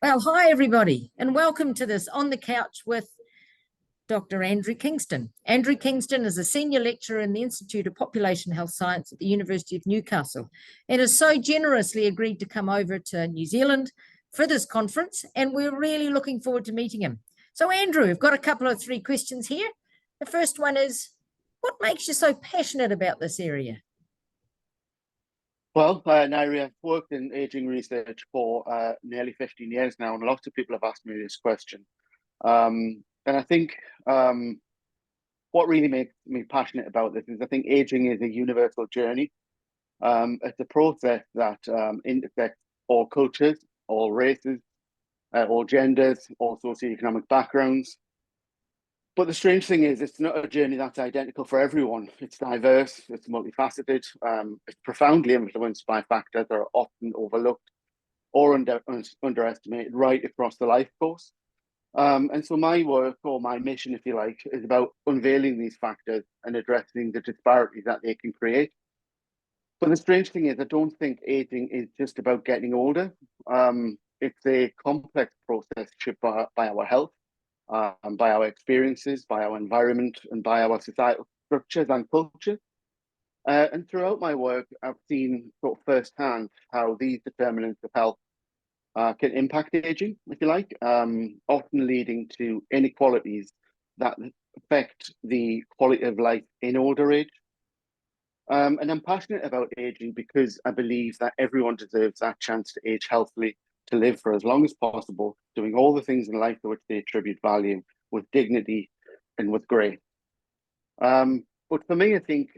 Well, hi everybody, and welcome to this On the Couch with Dr. Andrew Kingston. Andrew Kingston is a senior lecturer in the Institute of Population Health Science at the University of Newcastle and has so generously agreed to come over to New Zealand for this conference, and we're really looking forward to meeting him. So Andrew, we've got a couple of three questions here. The first one is, what makes you so passionate about this area? Well, Ngaire, I've worked in ageing research for nearly 15 years now, and lots of people have asked me this question. And I think what really makes me passionate about this is I think ageing is a universal journey. It's a process that intersects all cultures, all races, all genders, all socioeconomic backgrounds. But the strange thing is, it's not a journey that's identical for everyone. It's diverse, it's multifaceted, it's profoundly influenced by factors that are often overlooked or underestimated right across the life course. And so my work, or my mission, if you like, is about unveiling these factors and addressing the disparities that they can create. But the strange thing is, I don't think aging is just about getting older. It's a complex process shaped by our health, by our experiences, by our environment, and by our societal structures and cultures. And throughout my work, I've seen sort of firsthand how these determinants of health can impact aging, if you like, often leading to inequalities that affect the quality of life in older age. And I'm passionate about aging because I believe that everyone deserves that chance to age healthily, to live for as long as possible, doing all the things in life to which they attribute value with dignity and with grace. But for me, I think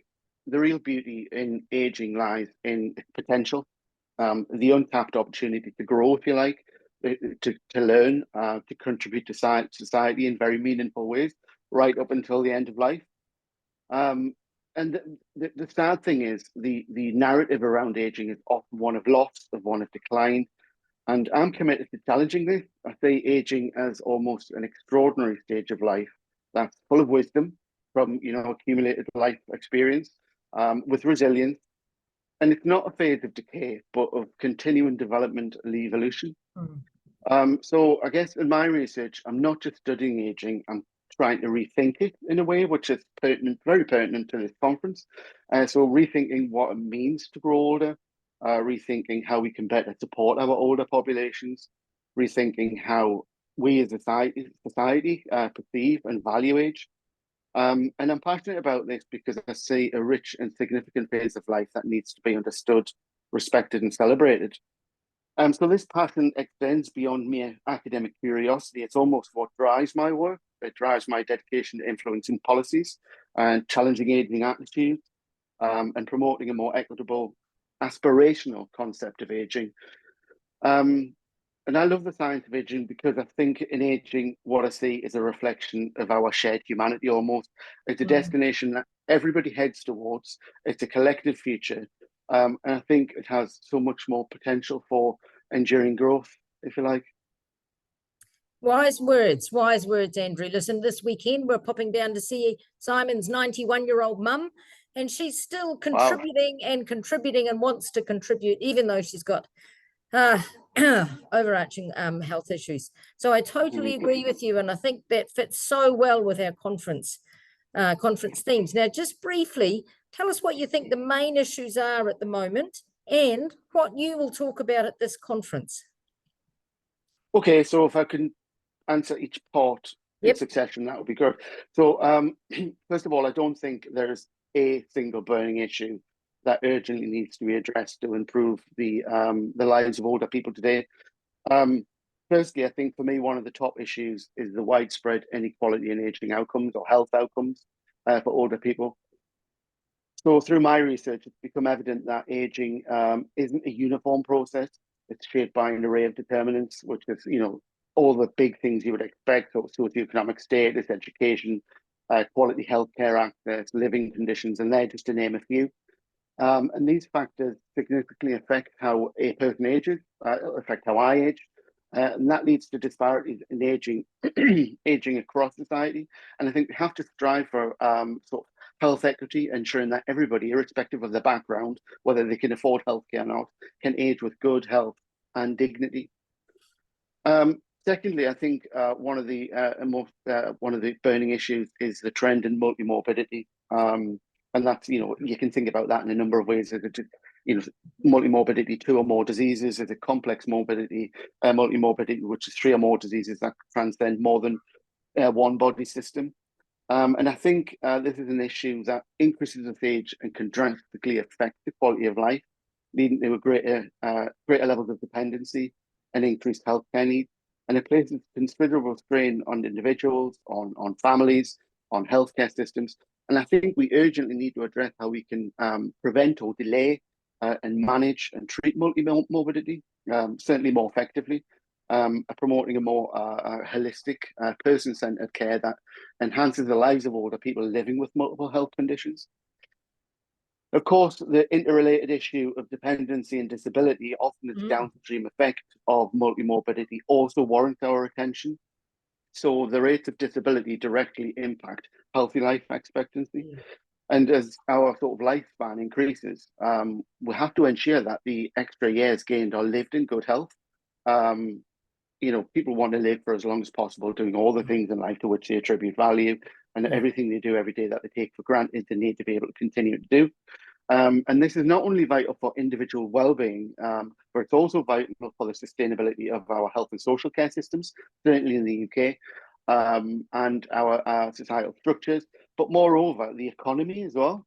the real beauty in aging lies in its potential, the untapped opportunity to grow, if you like, to learn, to contribute to society in very meaningful ways, right up until the end of life. And the sad thing is the narrative around aging is often one of loss, of one of decline. And I'm committed to challenging this. I see aging as almost an extraordinary stage of life that's full of wisdom from, accumulated life experience, with resilience. And it's not a phase of decay, but of continuing development and evolution. So I guess in my research, I'm not just studying aging, I'm trying to rethink it in a way which is pertinent, very pertinent to this conference. So rethinking what it means to grow older, rethinking how we can better support our older populations, rethinking how we as a society perceive and value age. And I'm passionate about this because I see a rich and significant phase of life that needs to be understood, respected, and celebrated. So this passion extends beyond mere academic curiosity. It's almost what drives my work. It drives my dedication to influencing policies and challenging aging attitudes, and promoting a more equitable, aspirational concept of aging. And I love the science of aging because I think in aging, what I see is a reflection of our shared humanity almost. It's a destination that everybody heads towards. It's a collective future. And I think it has so much more potential for enduring growth, if you like. Wise words, Andrew. Listen, this weekend we're popping down to see Simon's 91-year-old mum, and she's still contributing and wants to contribute, even though she's got overarching health issues. So I totally agree with you, and I think that fits so well with our conference themes. Now, just briefly, tell us what you think the main issues are at the moment and what you will talk about at this conference. Okay, so if I can answer each part in succession, that would be good. So first of all, I don't think there's a single burning issue that urgently needs to be addressed to improve the lives of older people today. Firstly, I think for me, one of the top issues is the widespread inequality in aging outcomes or health outcomes for older people. So through my research, it's become evident that aging isn't a uniform process. It's shaped by an array of determinants, which is, all the big things you would expect, so socioeconomic status, education, quality healthcare access, living conditions, and they're just to name a few. And these factors significantly affect how a person ages, affect how I age, and that leads to disparities in aging across society. And I think we have to strive for sort of health equity, ensuring that everybody, irrespective of their background, whether they can afford healthcare or not, can age with good health and dignity. Secondly, I think one of the burning issues is the trend in multimorbidity, and that's, you can think about that in a number of ways. Multimorbidity, two or more diseases, is a complex multimorbidity, which is three or more diseases that transcend more than one body system. And I think this is an issue that increases with age and can drastically affect the quality of life, leading to a greater levels of dependency and increased healthcare needs. And it places considerable strain on individuals, on families, on healthcare systems. And I think we urgently need to address how we can prevent or delay and manage and treat multimorbidity, certainly more effectively, promoting a more holistic, person-centered care that enhances the lives of older people living with multiple health conditions. Of course, the interrelated issue of dependency and disability, often its downstream effect of multimorbidity, also warrants our attention. So the rates of disability directly impact healthy life expectancy. And as our sort of lifespan increases, we have to ensure that the extra years gained are lived in good health. People want to live for as long as possible, doing all the things in life to which they attribute value, and everything they do every day that they take for granted, they need to be able to continue to do. And this is not only vital for individual well-being, but it's also vital for the sustainability of our health and social care systems, certainly in the UK, and our societal structures, but moreover, the economy as well.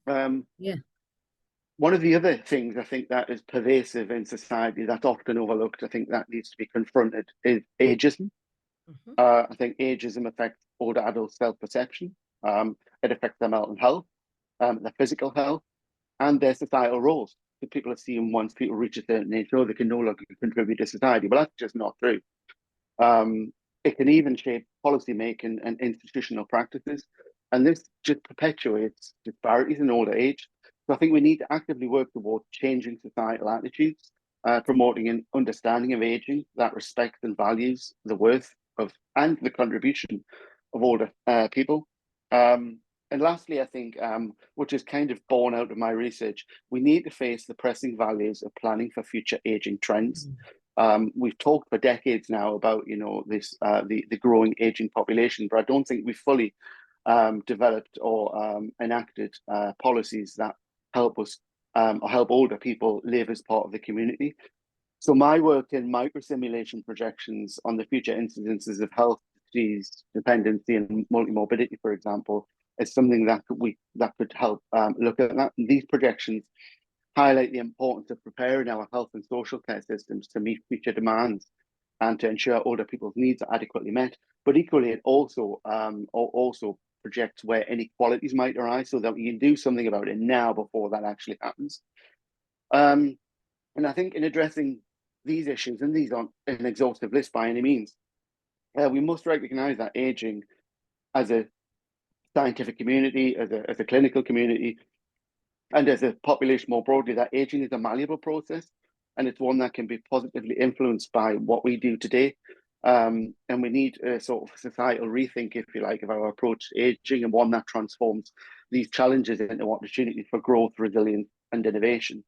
One of the other things I think that is pervasive in society that's often overlooked, I think that needs to be confronted, is ageism. I think ageism affects older adults' self-perception. It affects their mental health, their physical health, and their societal roles. So people assume once people reach a certain age, they can no longer contribute to society. But that's just not true. It can even shape policy making and institutional practices. And this just perpetuates disparities in older age. So I think we need to actively work towards changing societal attitudes, promoting an understanding of aging that respects and values the worth of and the contribution of older people. And lastly, I think, which is kind of born out of my research, we need to face the pressing values of planning for future aging trends. We've talked for decades now about, the growing aging population, but I don't think we've fully developed or enacted policies that help us or help older people live as part of the community. So my work in microsimulation projections on the future incidences of health, disease, dependency, and multimorbidity, for example, is something that could help look at that. And these projections highlight the importance of preparing our health and social care systems to meet future demands and to ensure older people's needs are adequately met. But equally, it also projects where inequalities might arise, so that we can do something about it now before that actually happens. And I think in addressing these issues, and these aren't an exhaustive list by any means, we must recognise that ageing as a scientific community, as a clinical community, and as a population more broadly, that aging is a malleable process, and it's one that can be positively influenced by what we do today. And we need a sort of societal rethink, if you like, of our approach to aging, and one that transforms these challenges into opportunities for growth, resilience, and innovation.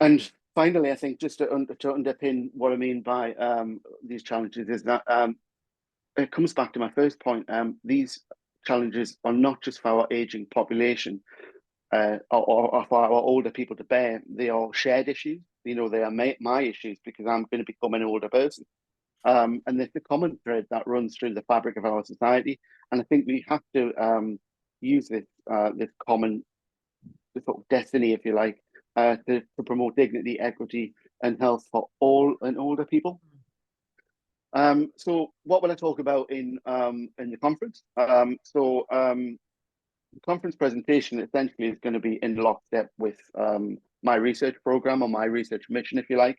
And finally, I think just to underpin what I mean by these challenges is that it comes back to my first point. These challenges are not just for our aging population or for our older people to bear. They are shared issues. They are my issues, because I'm going to become an older person. And there's the common thread that runs through the fabric of our society. And I think we have to use this common sort of destiny, if you like, to promote dignity, equity, and health for all and older people. So what will I talk about in the conference? The conference presentation essentially is going to be in lockstep with my research program, or my research mission, if you like.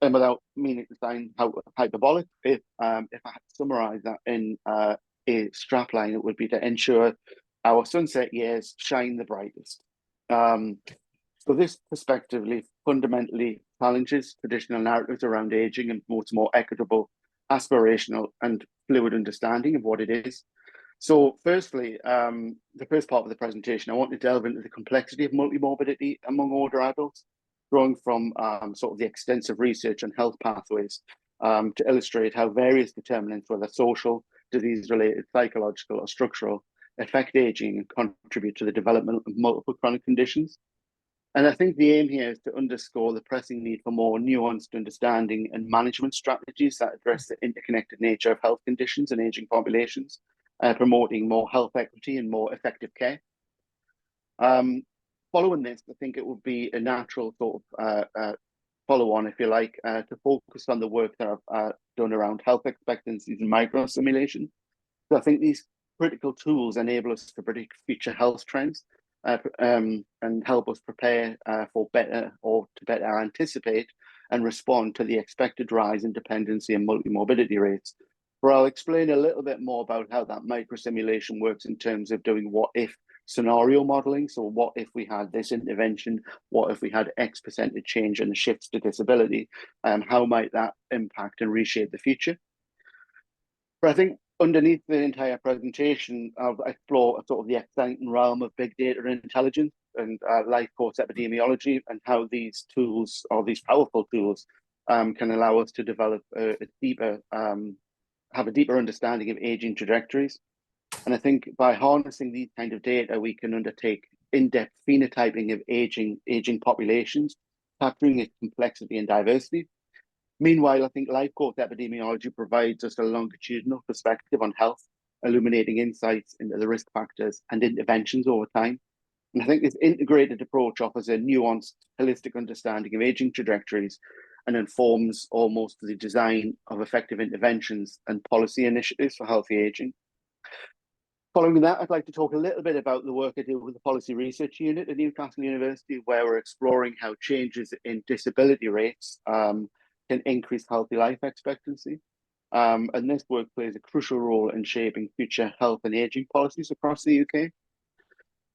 And without meaning to sound hyperbolic, if I had to summarize that in a strapline, it would be to ensure our sunset years shine the brightest. So this perspectively fundamentally challenges traditional narratives around aging and promotes more equitable, aspirational, and fluid understanding of what it is. So firstly, the first part of the presentation, I want to delve into the complexity of multimorbidity among older adults. drawing from sort of the extensive research on health pathways to illustrate how various determinants, whether social, disease-related, psychological, or structural, affect aging and contribute to the development of multiple chronic conditions. And I think the aim here is to underscore the pressing need for more nuanced understanding and management strategies that address the interconnected nature of health conditions and aging populations, promoting more health equity and more effective care. Following this, I think it would be a natural sort of follow-on, if you like, to focus on the work that I've done around health expectancies and micro-simulation. So I think these critical tools enable us to predict future health trends and help us prepare for better, or to better anticipate and respond to the expected rise in dependency and multimorbidity rates. Where I'll explain a little bit more about how that micro-simulation works in terms of doing what-if scenario modeling. So what if we had this intervention? What if we had X percentage change in the shifts to disability? How might that impact and reshape the future? But I think underneath the entire presentation, I'll explore sort of the exciting realm of big data and intelligence and life course epidemiology, and how these tools, or these powerful tools, can allow us to develop have a deeper understanding of aging trajectories. And I think by harnessing these kind of data, we can undertake in-depth phenotyping of aging populations, capturing its complexity and diversity. Meanwhile, I think life course epidemiology provides us a longitudinal perspective on health, illuminating insights into the risk factors and interventions over time. And I think this integrated approach offers a nuanced, holistic understanding of aging trajectories and informs almost the design of effective interventions and policy initiatives for healthy aging. Following that, I'd like to talk a little bit about the work I do with the Policy Research Unit at Newcastle University, where we're exploring how changes in disability rates can increase healthy life expectancy. And this work plays a crucial role in shaping future health and aging policies across the UK.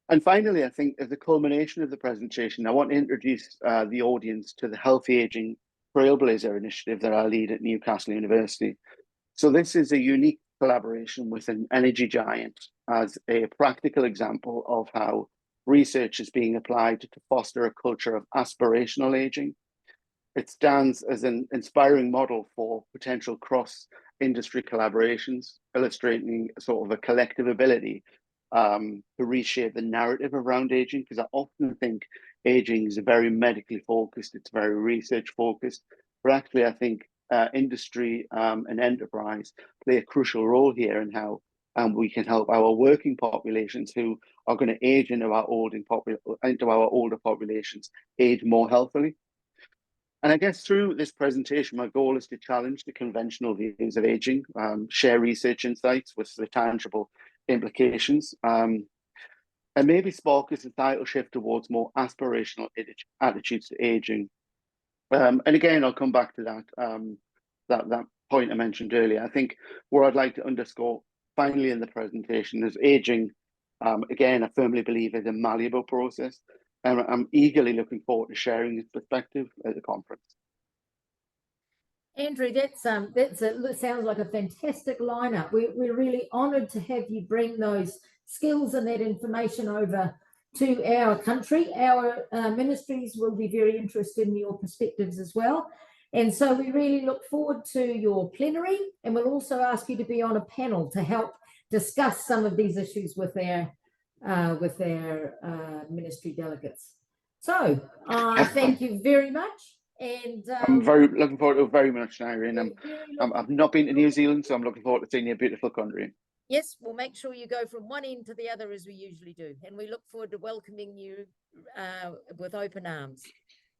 And finally, I think as a culmination of the presentation, I want to introduce the audience to the Healthy Aging Trailblazer initiative that I lead at Newcastle University. So this is a unique collaboration with an energy giant as a practical example of how research is being applied to foster a culture of aspirational aging. It stands as an inspiring model for potential cross-industry collaborations, illustrating sort of a collective ability to reshape the narrative around aging, because I often think aging is very medically focused, it's very research focused, but actually I think industry and enterprise play a crucial role here in how we can help our working populations who are going to age into our older populations age more healthily. And I guess through this presentation, my goal is to challenge the conventional views of aging, share research insights with the tangible implications, and maybe spark a societal shift towards more aspirational attitudes to aging. And again, I'll come back to that point I mentioned earlier. I think what I'd like to underscore finally in the presentation is aging, again, I firmly believe is a malleable process. And I'm eagerly looking forward to sharing this perspective at the conference. Andrew, that sounds like a fantastic lineup. We're really honoured to have you bring those skills and that information over to our country. Our ministries will be very interested in your perspectives as well. And so we really look forward to your plenary, and we'll also ask you to be on a panel to help discuss some of these issues with our ministry delegates. So thank you very much. And I'm very looking forward to it very much, Ngaire, and I've not been to New Zealand, so I'm looking forward to seeing your beautiful country. Yes, we'll make sure you go from one end to the other as we usually do, and we look forward to welcoming you with open arms.